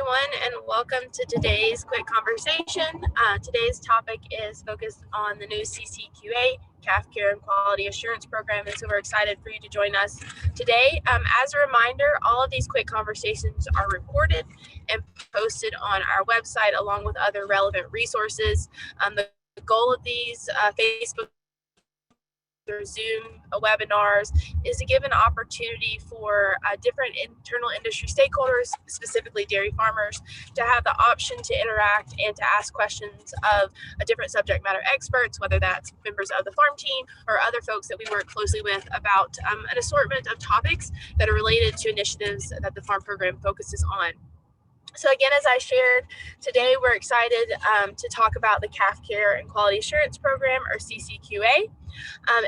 everyone, and welcome to today's quick conversation. Today's topic is focused on the new CCQA, Calf Care and Quality Assurance Program, and so we're excited for you to join us today. As a reminder, all of these quick conversations are recorded and posted on our website along with other relevant resources. The goal of these Facebook or Zoom webinars is to give an opportunity for different internal industry stakeholders, specifically dairy farmers, to have the option to interact and to ask questions of different subject matter experts, whether that's members of the farm team or other folks that we work closely with about an assortment of topics that are related to initiatives that the farm program focuses on. So again, as I shared, today we're excited to talk about the Calf Care and Quality Assurance Program, or CCQA.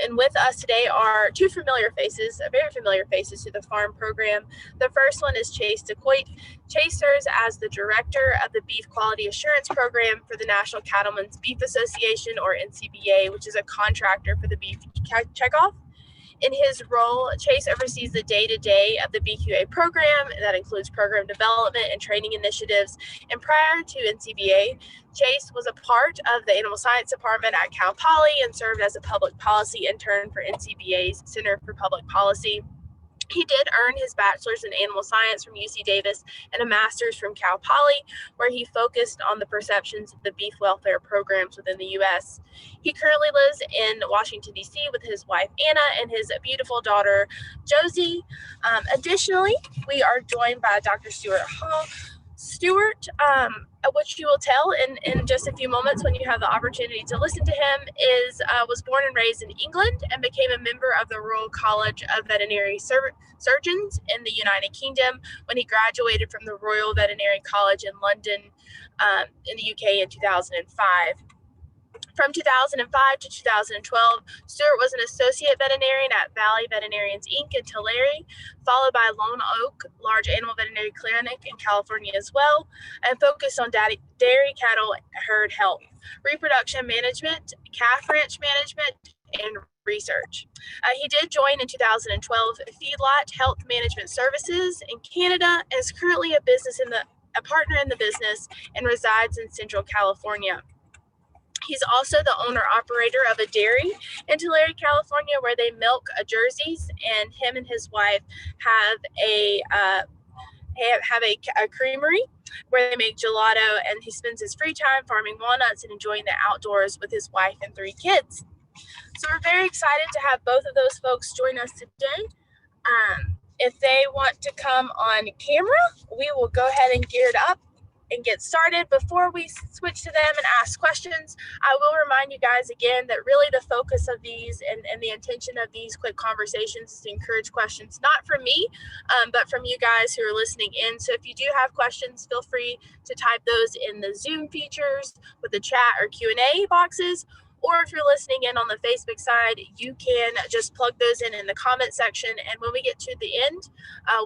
And with us today are two familiar faces, very familiar faces to the farm program. The first one is Chase DeCoite. Chase serves as the director of the Beef Quality Assurance Program for the National Cattlemen's Beef Association, or NCBA, which is a contractor for the Beef Checkoff. In his role, Chase oversees the day-to-day of the BQA program, and that includes program development and training initiatives. And prior to NCBA, Chase was a part of the Animal Science Department at Cal Poly and served as a public policy intern for NCBA's Center for Public Policy. He did earn his bachelor's in animal science from UC Davis and a master's from Cal Poly, where he focused on the perceptions of the beef welfare programs within the U.S. He currently lives in Washington, D.C. with his wife, Anna, and his beautiful daughter, Josie. Additionally, we are joined by Dr. Stuart Hall. Stuart, which you will tell in just a few moments when you have the opportunity to listen to him, was born and raised in England and became a member of the Royal College of Veterinary Surgeons in the United Kingdom when he graduated from the Royal Veterinary College in London in the UK in 2005. From 2005 to 2012, Stuart was an associate veterinarian at Valley Veterinarians Inc. in Tulare, followed by Lone Oak Large Animal Veterinary Clinic in California as well, and focused on dairy cattle herd health, reproduction management, calf ranch management, and research. He did join in 2012 Feedlot Health Management Services in Canada and is currently a partner in the business and resides in Central California. He's also the owner-operator of a dairy in Tulare, California, where they milk jerseys, and him and his wife have a creamery where they make gelato, and he spends his free time farming walnuts and enjoying the outdoors with his wife and 3 kids. So we're very excited to have both of those folks join us today. If they want to come on camera, we will go ahead and gear it up and get started. Before we switch to them and ask questions, I will remind you guys again that really the focus of these and the intention of these quick conversations is to encourage questions, not from me, but from you guys who are listening in. So if you do have questions, feel free to type those in the Zoom features with the chat or Q&A boxes. Or if you're listening in on the Facebook side, you can just plug those in the comment section. And when we get to the end,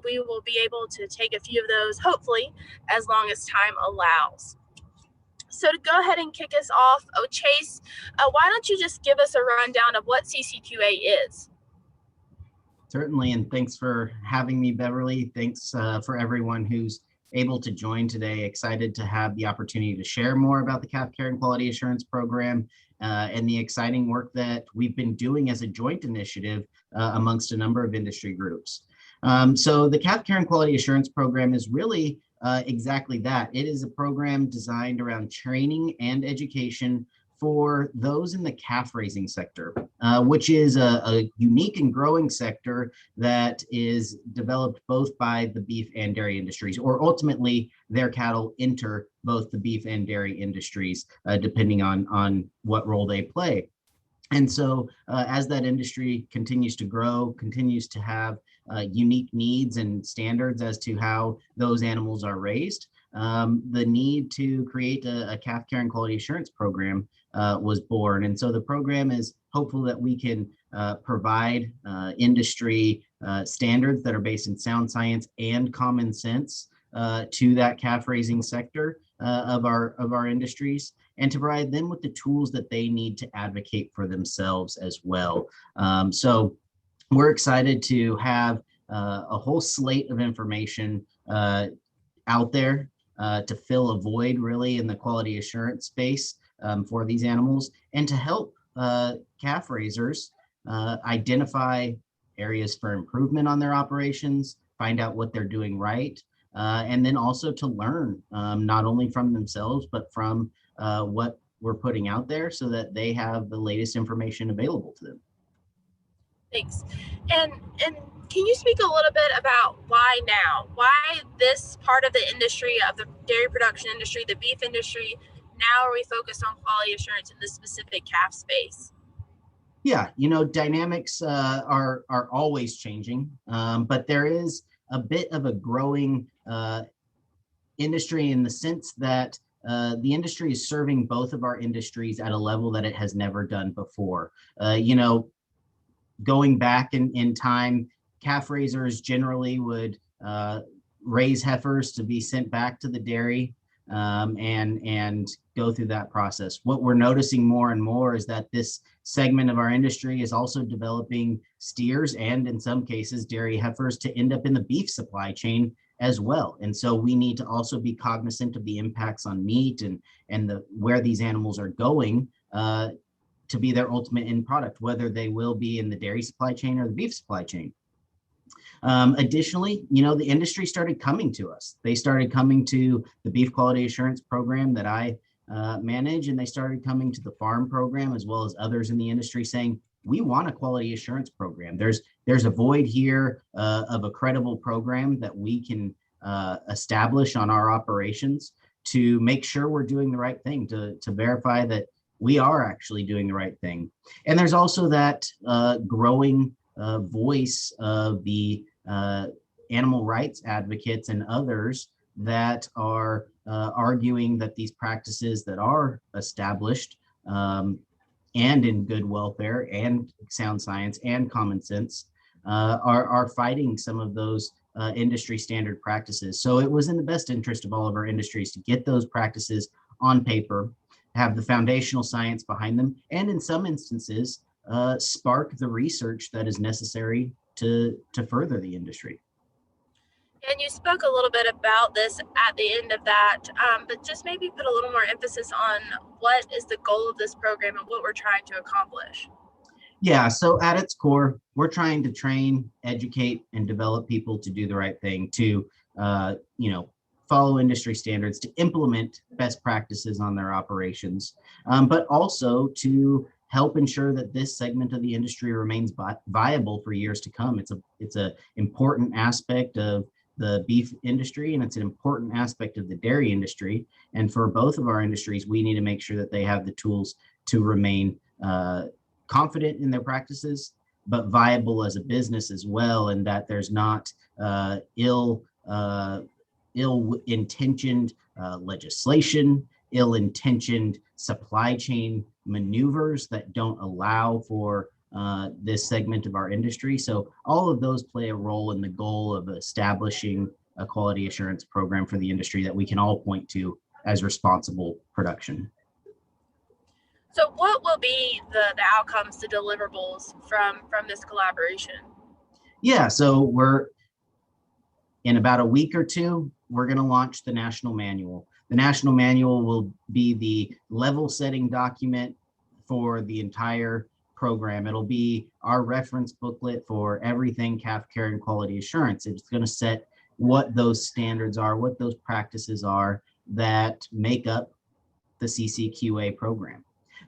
we will be able to take a few of those, hopefully, as long as time allows. So to go ahead and kick us off, Chase, why don't you just give us a rundown of what CCQA is? Certainly, and thanks for having me, Beverly. Thanks for everyone who's able to join today. Excited to have the opportunity to share more about the Calf Care and Quality Assurance Program and the exciting work that we've been doing as a joint initiative amongst a number of industry groups. So the Calf Care and Quality Assurance Program is really exactly that. It is a program designed around training and education for those in the calf raising sector, which is a unique and growing sector that is developed both by the beef and dairy industries, or ultimately their cattle enter both the beef and dairy industries, depending on what role they play. And so as that industry continues to grow, continues to have unique needs and standards as to how those animals are raised, the need to create a calf care and quality assurance program was born. And so the program is hopeful that we can provide industry standards that are based in sound science and common sense to that calf raising sector of our industries, and to provide them with the tools that they need to advocate for themselves as well. So we're excited to have a whole slate of information out there to fill a void really in the quality assurance space for these animals, and to help calf raisers identify areas for improvement on their operations, find out what they're doing right, and then also to learn not only from themselves, but from what we're putting out there so that they have the latest information available to them. Thanks. And can you speak a little bit about why now? Why this part of the industry, of the dairy production industry, the beef industry, now are we focused on quality assurance in this specific calf space? Yeah, dynamics are always changing, but there is a bit of a growing industry in the sense that the industry is serving both of our industries at a level that it has never done before. Going back in time, calf raisers generally would raise heifers to be sent back to the dairy and go through that process. What we're noticing more and more is that this segment of our industry is also developing steers and in some cases dairy heifers to end up in the beef supply chain as well. And so we need to also be cognizant of the impacts on meat and where these animals are going to be their ultimate end product, whether they will be in the dairy supply chain or the beef supply chain. Additionally, the industry started coming to us. They started coming to the beef quality assurance program that I manage, and they started coming to the farm program as well as others in the industry saying, we want a quality assurance program. There's a void here of a credible program that we can establish on our operations to make sure we're doing the right thing, to verify that we are actually doing the right thing. And there's also that growing voice of the animal rights advocates and others that are arguing that these practices that are established and in good welfare and sound science and common sense are fighting some of those industry standard practices. So it was in the best interest of all of our industries to get those practices on paper, have the foundational science behind them, and in some instances, spark the research that is necessary to further the industry. And you spoke a little bit about this at the end of that, but just maybe put a little more emphasis on what is the goal of this program and what we're trying to accomplish. Yeah, so at its core, we're trying to train, educate, and develop people to do the right thing, to follow industry standards, to implement best practices on their operations, but also to help ensure that this segment of the industry remains viable for years to come. It's a important aspect of the beef industry, and it's an important aspect of the dairy industry. And for both of our industries, we need to make sure that they have the tools to remain confident in their practices, but viable as a business as well, and that there's not ill-intentioned legislation, ill-intentioned supply chain maneuvers that don't allow for this segment of our industry. So all of those play a role in the goal of establishing a quality assurance program for the industry that we can all point to as responsible production. So what will be the outcomes, the deliverables from this collaboration? Yeah, so we're in about a week or two, we're going to launch the national manual. The national manual will be the level setting document for the entire program. It'll be our reference booklet for everything calf care and quality assurance. It's going to set what those standards are, what those practices are that make up the CCQA program.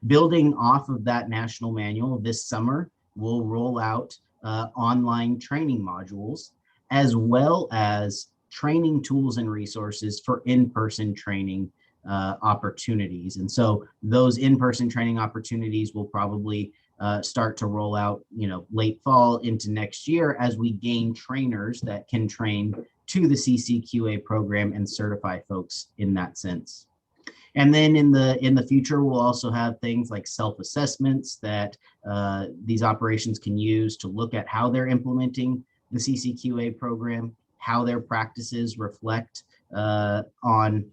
Building off of that national manual this summer, we'll roll out online training modules, as well as training tools and resources for in-person training opportunities. And so those in-person training opportunities will probably start to roll out, late fall into next year as we gain trainers that can train to the CCQA program and certify folks in that sense. And then in the future, we'll also have things like self-assessments that these operations can use to look at how they're implementing the CCQA program, how their practices reflect on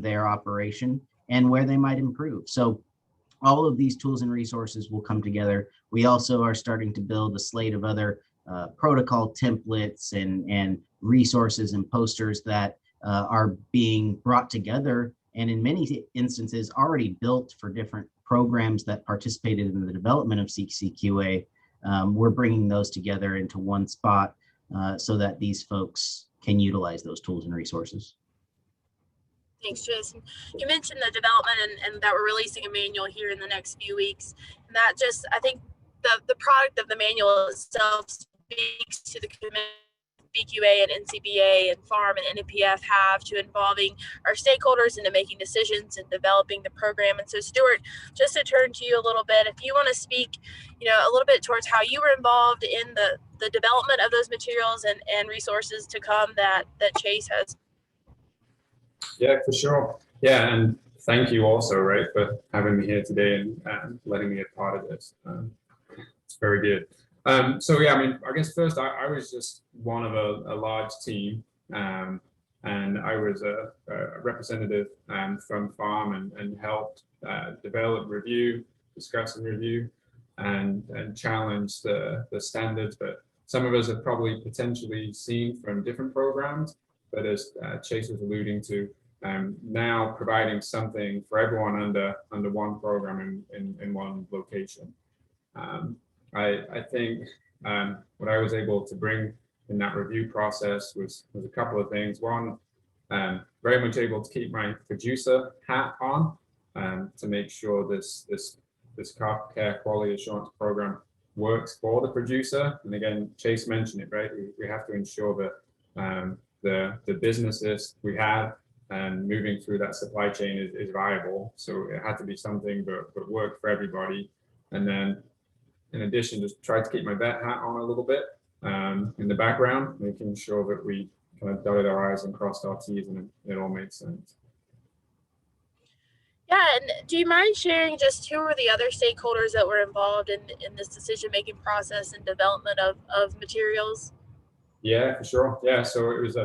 their operation, and where they might improve. So all of these tools and resources will come together. We also are starting to build a slate of other protocol templates and resources and posters that are being brought together, and in many instances already built for different programs that participated in the development of CCQA. We're bringing those together into one spot so that these folks can utilize those tools and resources. Thanks, Jason. You mentioned the development and that we're releasing a manual here in the next few weeks. And that just, I think the product of the manual itself speaks to the commitment BQA and NCBA and Farm and NPF have to involving our stakeholders into making decisions and developing the program. And so, Stuart, just to turn to you a little bit, if you want to speak, a little bit towards how you were involved in the development of those materials and resources to come that Chase has. Yeah, for sure. Yeah, and thank you also, right, for having me here today and letting me be a part of this. It's very good. So yeah, I mean, I guess first I was just one of a large team, and I was a representative from Farm and helped develop, review, discuss and review, and challenge the standards. But some of us have probably potentially seen from different programs, but as Chase was alluding to, now providing something for everyone under one program in one location. I think what I was able to bring in that review process was a couple of things. One, very much able to keep my producer hat on to make sure this calf care quality assurance program works for the producer. And again, Chase mentioned it, right? We have to ensure that the businesses we have and moving through that supply chain is viable. So it had to be something that worked for everybody. And then in addition, just try to keep my vet hat on a little bit in the background, making sure that we kind of dotted our I's and crossed our T's and it all made sense. Yeah, and do you mind sharing just who were the other stakeholders that were involved in this decision-making process and development of materials? Yeah, for sure. Yeah, so it was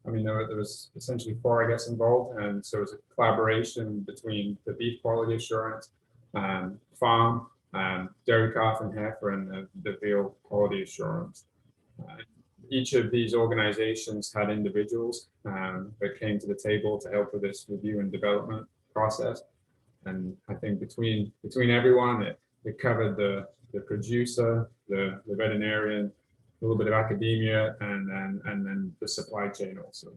there was essentially 4, I guess, involved, and so it was a collaboration between the beef quality assurance, farm, dairy, calf, and heifer, and the veal quality assurance. Each of these organizations had individuals that came to the table to help with this review and development process. And I think between everyone, it covered the producer, the veterinarian, a little bit of academia, and then the supply chain also.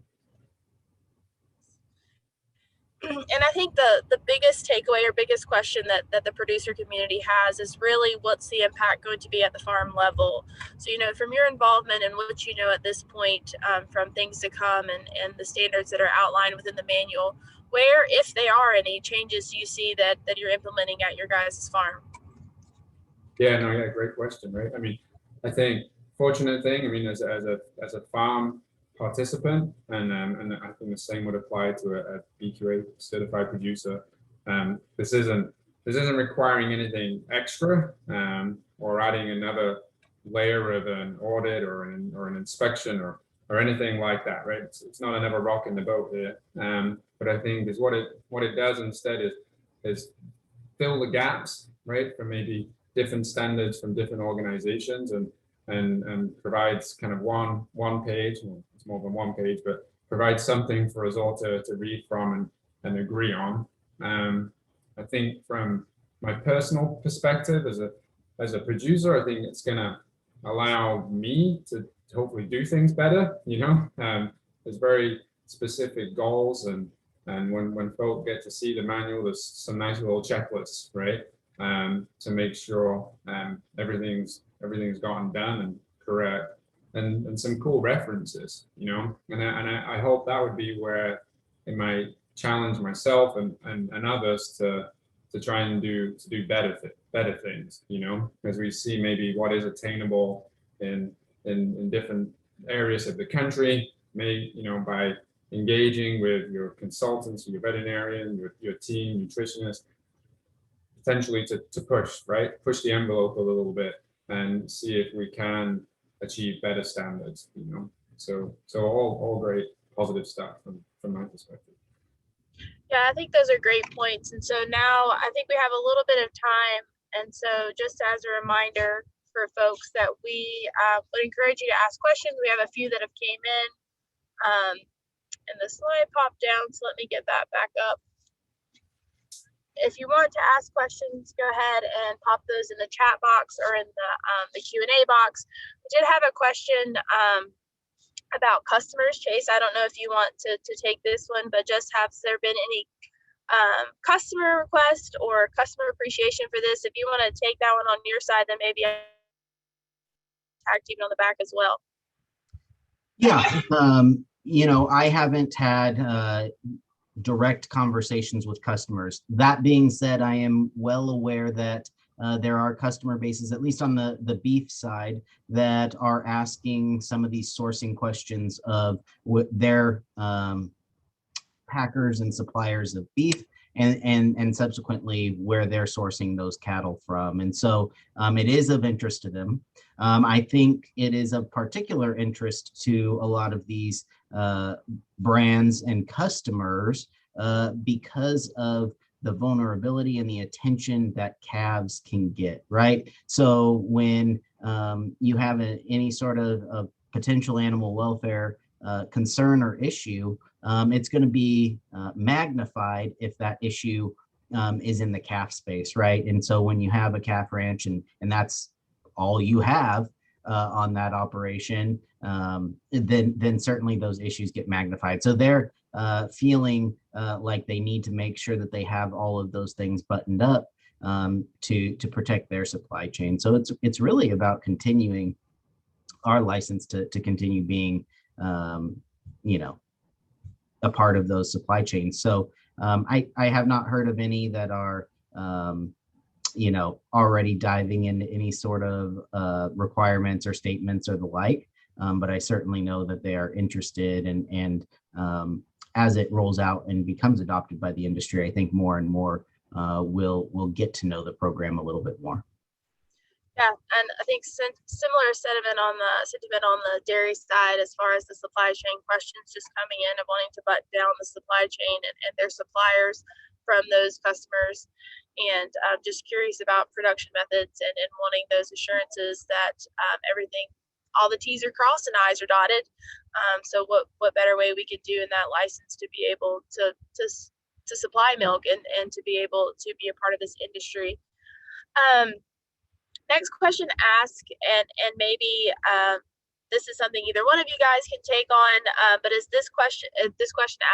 And I think the biggest takeaway or biggest question that the producer community has is really what's the impact going to be at the farm level. So, from your involvement and what you know at this point from things to come and the standards that are outlined within the manual, where, if there are any changes, do you see that you're implementing at your guys' farm? Yeah, great question, right? I mean, I think fortunate thing, as a farm participant, and I think the same would apply to a BQA certified producer. This isn't requiring anything extra or adding another layer of an audit or an inspection or anything like that, right? It's not another rock in the boat here. But I think is what it does instead is fill the gaps, right, for maybe different standards from different organizations and provides kind of one page. It's more than one page, but provides something for us all to read from and agree on. I think from my personal perspective as a producer, I think it's gonna allow me to hopefully do things better. There's very specific goals, and when folk get to see the manual, there's some nice little checklists, right, to make sure everything's gotten done and correct, and some cool references, and I hope that would be where it might challenge myself and others to try and do better things, as we see maybe what is attainable in different areas of the country, by engaging with your consultants, your veterinarian, your team, nutritionist, potentially to push the envelope a little bit and see if we can achieve better standards, So all great positive stuff from my perspective. Yeah, I think those are great points. And so now I think we have a little bit of time. And so just as a reminder for folks that we would encourage you to ask questions. We have a few that have came in. And the slide popped down, so let me get that back up. If you want to ask questions, go ahead and pop those in the chat box or in the Q&A box. We did have a question about customers. Chase, I don't know if you want to take this one, but just has there been any customer request or customer appreciation for this? If you want to take that one on your side, then maybe I tag team on the back as well. Yeah, you know, I haven't had direct conversations with customers. That being said, I am well aware that there are customer bases, at least on the beef side, that are asking some of these sourcing questions of what their packers and suppliers of beef, and subsequently where they're sourcing those cattle from. And so it is of interest to them. I think it is of particular interest to a lot of these brands and customers because of the vulnerability and the attention that calves can get, right? So when you have any sort of potential animal welfare concern or issue, it's going to be magnified if that issue is in the calf space, right? And so when you have a calf ranch and that's all you have on that operation, then certainly those issues get magnified. So they're feeling like they need to make sure that they have all of those things buttoned up to protect their supply chain. So it's really about continuing our license to continue being, you know, a part of those supply chains. So I have not heard of any that are, you know, already diving into any sort of requirements or statements or the like. But I certainly know that they are interested, and as it rolls out and becomes adopted by the industry, I think more and more will get to know the program a little bit more. Yeah, and I think similar sentiment on the dairy side as far as the supply chain questions just coming in and wanting to button down the supply chain and their suppliers from those customers, and just curious about production methods and wanting those assurances that everything, all the T's are crossed and I's are dotted. So what better way we could do in that license to be able to supply milk and to be able to be a part of this industry. Next question asked, and maybe this is something either one of you guys can take on, but is this question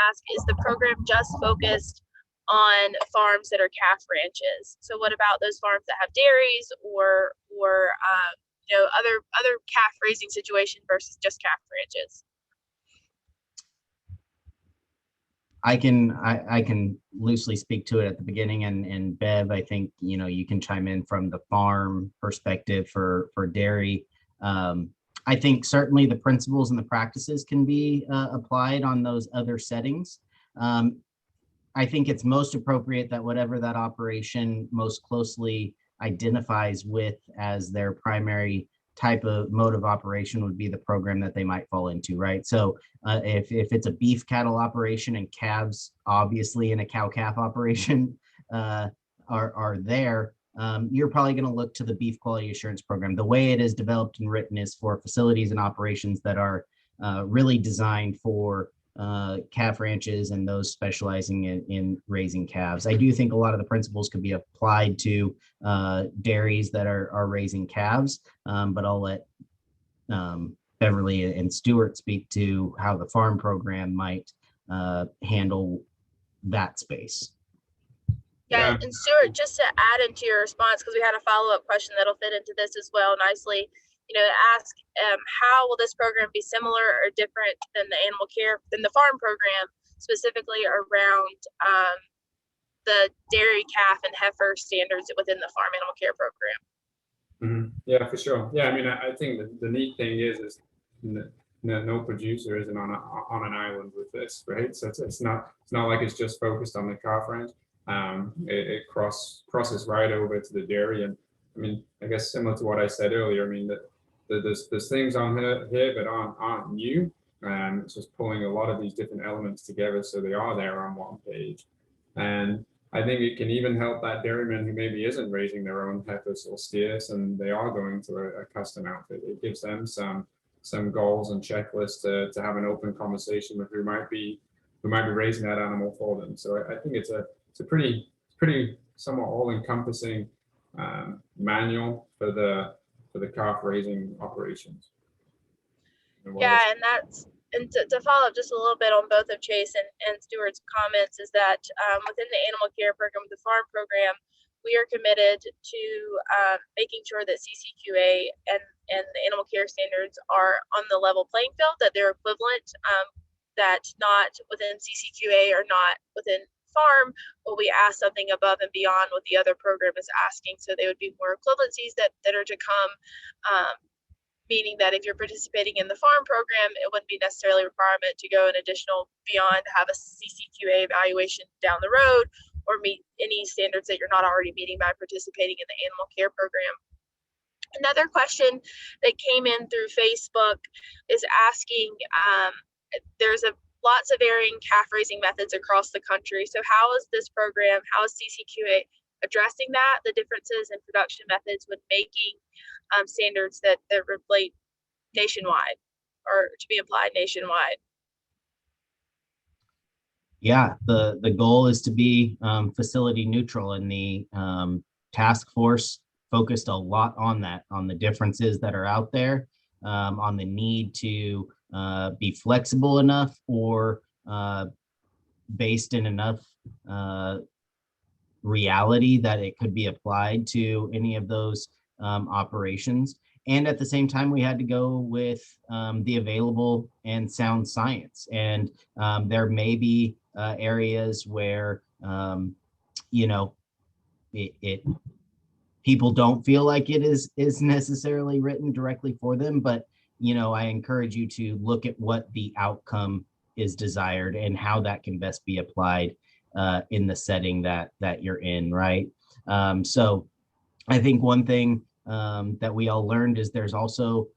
asked, is the program just focused on farms that are calf ranches? So what about those farms that have dairies or you know, other calf raising situation versus just calf ranches? I can loosely speak to it at the beginning, and Bev, I think, you know, you can chime in from the farm perspective for dairy. I think certainly the principles and the practices can be applied on those other settings. I think it's most appropriate that whatever that operation most closely identifies with as their primary type of mode of operation would be the program that they might fall into, right? So if it's a beef cattle operation and calves, obviously in a cow-calf operation are there, you're probably going to look to the beef quality assurance program. The way it is developed and written is for facilities and operations that are really designed for calf ranches and those specializing in raising calves. I do think a lot of the principles could be applied to dairies that are raising calves, but I'll let Beverly and Stuart speak to how the farm program might handle that space. Yeah, and Stuart, just to add into your response, because we had a follow-up question that'll fit into this as well nicely, you know, ask how will this program be similar or different than the farm program, specifically around the dairy, calf, and heifer standards within the farm animal care program? Mm-hmm. Yeah, for sure. Yeah, I mean, I think the neat thing is no producer isn't on an island with this, right? So it's not like it's just focused on the calf ranch. It crosses right over to the dairy, and I mean, I guess similar to what I said earlier. I mean that there's things on here that aren't new, and it's just pulling a lot of these different elements together so they are there on one page. And I think it can even help that dairyman who maybe isn't raising their own heifers or steers and they are going to a custom outfit. It gives them some goals and checklists to have an open conversation with who might be might be raising that animal for them. So I think it's a pretty somewhat all-encompassing manual for the calf raising operations. Yeah, and to follow up just a little bit on both of Chase and Stuart's comments is that within the animal care program, the farm program, we are committed to making sure that CCQA and the animal care standards are on the level playing field, that they're equivalent, that not within CCQA or not within farm will we ask something above and beyond what the other program is asking. So they would be more equivalencies that are to come, meaning that if you're participating in the farm program, it wouldn't be necessarily a requirement to go an additional beyond to have a CCQA evaluation down the road or meet any standards that you're not already meeting by participating in the animal care program. Another question that came in through Facebook is asking, there's lots of varying calf raising methods across the country. So how is this program, how is CCQA addressing that, the differences in production methods when making standards that relate nationwide or to be applied nationwide? Yeah, the goal is to be facility neutral, and the task force focused a lot on that, on the differences that are out there, on the need to be flexible enough or based in enough reality that it could be applied to any of those operations. And at the same time, we had to go with the available and sound science. And there may be areas where, people don't feel like it is necessarily written directly for them, but I encourage you to look at what the outcome is desired and how that can best be applied in the setting that you're in, right? So I think one thing that we all learned is there's also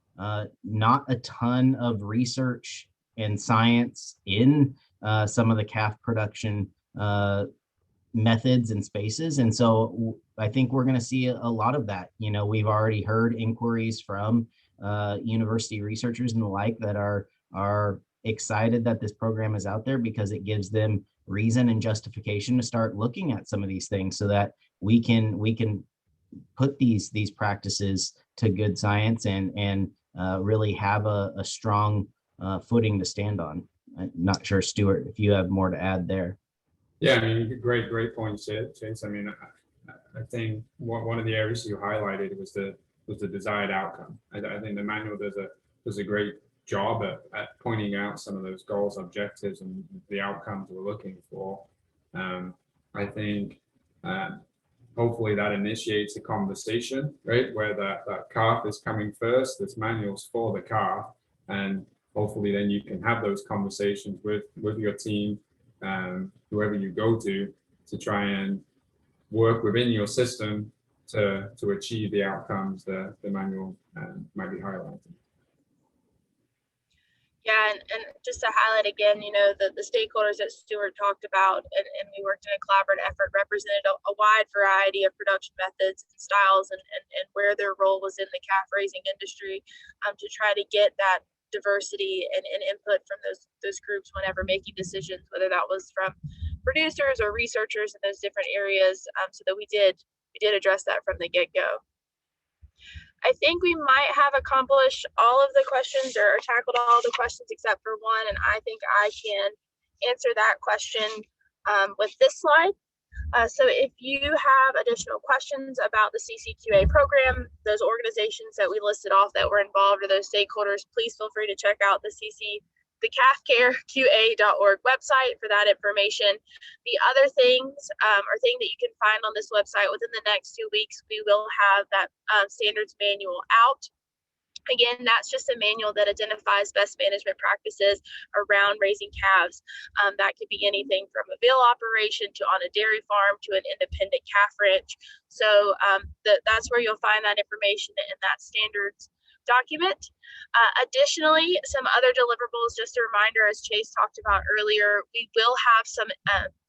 not a ton of research and science in some of the calf production methods and spaces. And so I think we're going to see a lot of that. We've already heard inquiries from university researchers and the like that are excited that this program is out there because it gives them reason and justification to start looking at some of these things so that we can put these practices to good science and really have a strong footing to stand on. I'm not sure, Stuart, if you have more to add there. Yeah, I mean, great point, Chase. I mean, I think one of the areas you highlighted was the desired outcome. I think the manual does a great job at pointing out some of those goals, objectives, and the outcomes we're looking for. I think hopefully that initiates a conversation, right, where that calf is coming first. This manual's for the calf, and hopefully then you can have those conversations with your team, whoever you go to try and work within your system to achieve the outcomes that the manual might be highlighting. Yeah, and just to highlight again, the stakeholders that Stuart talked about, and we worked in a collaborative effort, represented a wide variety of production methods and styles and where their role was in the calf raising industry, to try to get that diversity and input from those groups whenever making decisions, whether that was from producers or researchers in those different areas, so that we did address that from the get-go. I think we might have accomplished all of the questions or tackled all the questions except for one, and I think I can answer that question with this slide. So if you have additional questions about the CCQA program, those organizations that we listed off that were involved or those stakeholders, please feel free to check out the calfcareqa.org website for that information. The other things or thing that you can find on this website within the next 2 weeks, we will have that standards manual out. Again, that's just a manual that identifies best management practices around raising calves. That could be anything from a veal operation to on a dairy farm to an independent calf ranch. So that's where you'll find that information in that standards document. Additionally, some other deliverables, just a reminder, as Chase talked about earlier, we will have some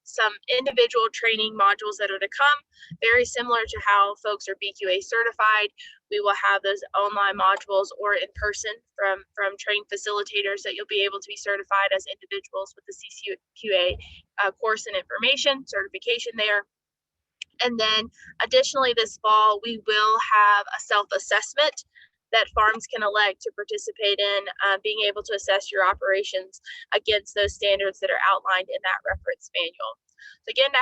some individual training modules that are to come, very similar to how folks are BQA certified. We will have those online modules or in person from trained facilitators that you'll be able to be certified as individuals with the CCQA course and information certification there. And then additionally this fall, we will have a self-assessment that farms can elect to participate in, being able to assess your operations against those standards that are outlined in that reference manual. So again, to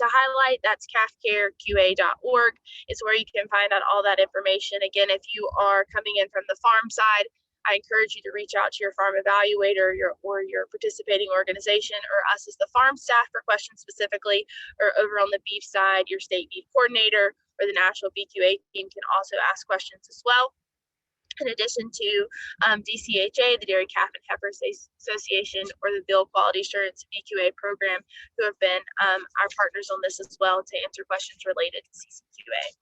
highlight, that's cafcareqa.org is where you can find out all that information. Again, if you are coming in from the farm side, I encourage you to reach out to your farm evaluator or your participating organization or us as the farm staff for questions specifically, or over on the beef side, your state beef coordinator or the national BQA team can also ask questions as well. In addition to DCHA, the Dairy Calf and Heifer Association, or the Bill Quality Assurance BQA program, who have been our partners on this as well to answer questions related to CCQA.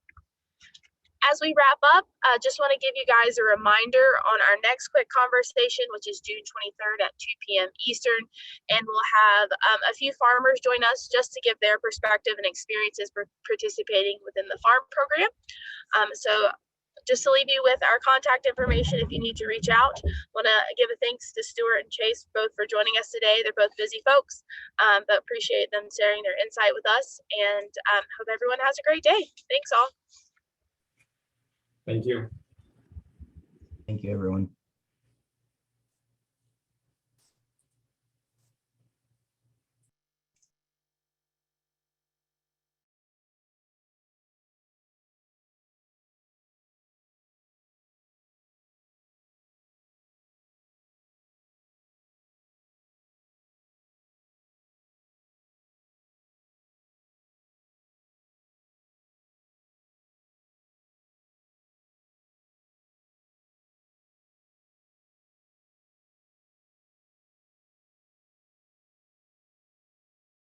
As we wrap up, I just want to give you guys a reminder on our next quick conversation, which is June 23rd at 2 p.m. Eastern. And we'll have a few farmers join us just to give their perspective and experiences for participating within the farm program. So just to leave you with our contact information if you need to reach out. Want to give a thanks to Stuart and Chase both for joining us today. They're both busy folks, but appreciate them sharing their insight with us, and hope everyone has a great day. Thanks all. Thank you. Thank you, everyone.